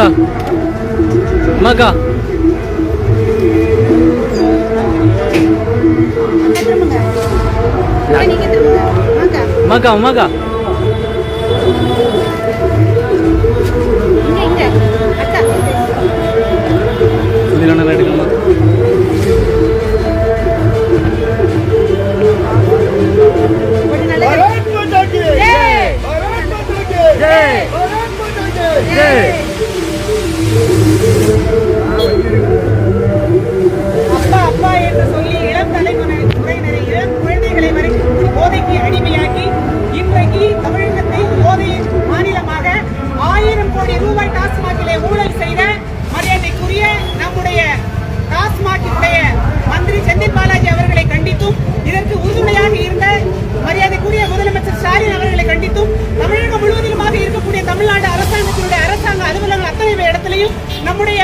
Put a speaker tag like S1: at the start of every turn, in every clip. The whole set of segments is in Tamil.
S1: Maka. Maka. Maka, Maka. ഇതിലാണ് എടുക്കുന്നത്.
S2: அப்பா அப்பா என்று சொல்லி இளம் தலைமுறையினரை இளம் குழந்தைகளை போதைக்கு அடிமையாக்கி இன்றைக்கு தமிழகத்தை போதையின் மாநிலமாக 1000 கோடி ரூபாய் டாஸ்மாகிலே ஊழல் செய்த மரியாதைக்குரிய நம்முடைய டாஸ்மாகினுடைய மந்திரி செந்தில் பாலாஜி அவர்களை கண்டித்தும் இதற்கு உறுதுணையாக இருந்த மரியாதைக்குரிய முதலமைச்சர் ஸ்டாலின் அவர்களை கண்டித்தும் தமிழகம் முழுவதிலுமாக இருக்கக்கூடிய தமிழ்நாடு அரசாங்கத்தினுடைய அரசாங்க அலுவலகங்கள் அத்தனை இடத்திலையும் நம்முடைய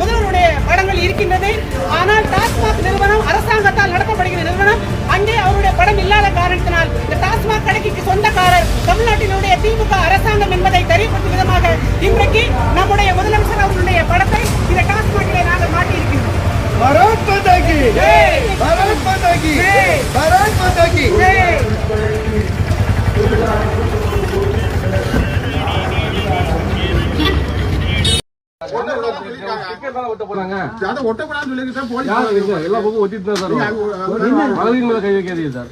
S2: முதல்வருடைய படங்கள் இருக்கின்றது. ஆனால் டாஸ்மாக் நிறுவனம் அரசாங்கத்தால் நடத்தப்படுகிற நிறுவனம், அங்கே அவருடைய படம் இல்லாத காரணத்தினால் இந்த டாஸ்மாக் கடைக்கு சொந்தக்காரர் தமிழ்நாட்டினுடைய திமுக அரசாங்கம் என்பதை தெரியப்படுத்தும் விதமாக இன்றைக்கு நம்முடைய முதலமைச்சர் அவர்களுடைய படத்தை இந்த டாஸ்மாகிலே நாங்கள் மாட்டியிருக்கிறோம்.
S3: भारत माता की जय, भारत माता की जय, भारत माता की जय.
S4: எல்லா பக்கம் ஒத்திட்டு தான் சார் மகளிர் மேல கை வைக்காதீங்க சார்.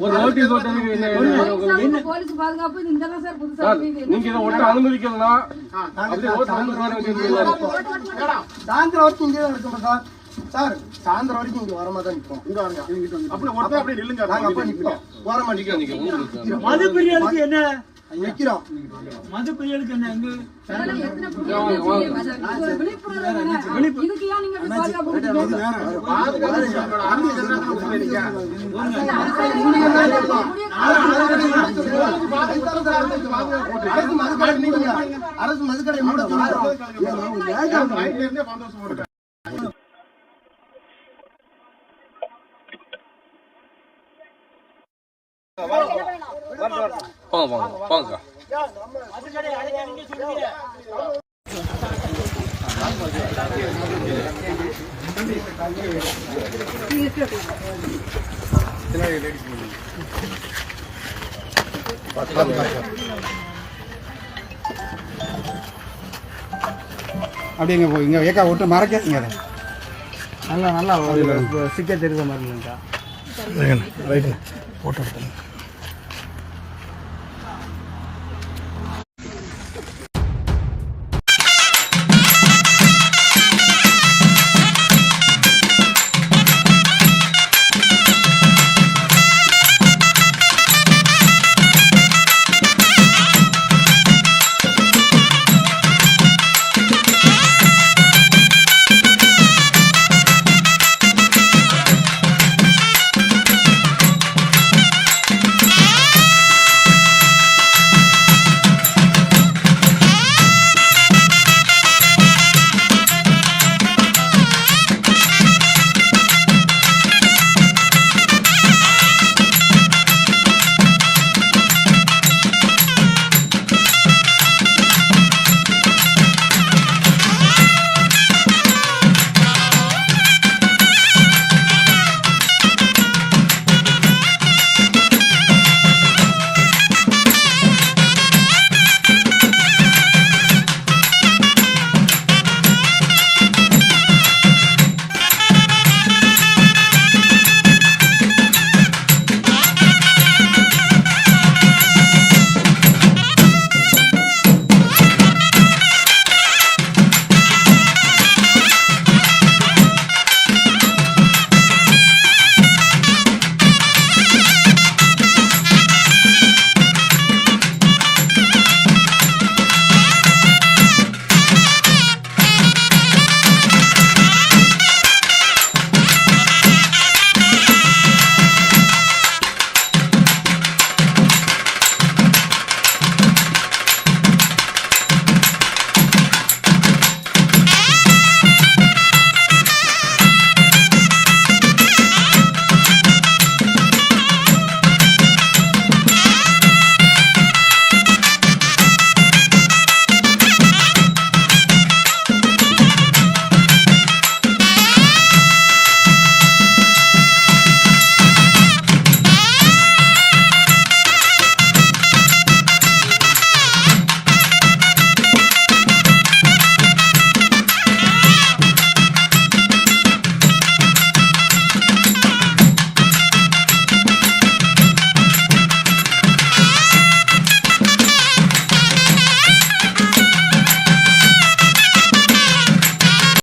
S4: ஒரு நோட்டீஸ் நீங்க இதை ஒட்ட அனுமதிக்கலாம்.
S3: சாயந்தரம் வரைக்கும் இங்கே தான் இருக்கோம் சார். சார் சாயந்தரம் வரைக்கும் இங்க வரமா தான் நிற்போம். இங்க வாங்க அப்படியே நில்லுங்க. நாங்க அப்ப நிற்போம். வரமா நிக்கிறோம். மது பிரியலுக்கு என்ன வைக்கிறோம்? மது பிரியலுக்கு என்ன எங்க அரசு மதுக்கடை மூட
S4: போங்க போங்க போங்க.
S3: அப்படிங்க போய் இங்கே ஏக்கா விட்டு மறக்காதீங்க.
S1: நல்லா நல்லா சிக்க தெரியுற மாதிரி இல்லைங்கக்கா.
S3: ரைட்டு ஃபோட்டோ எடுத்துங்க.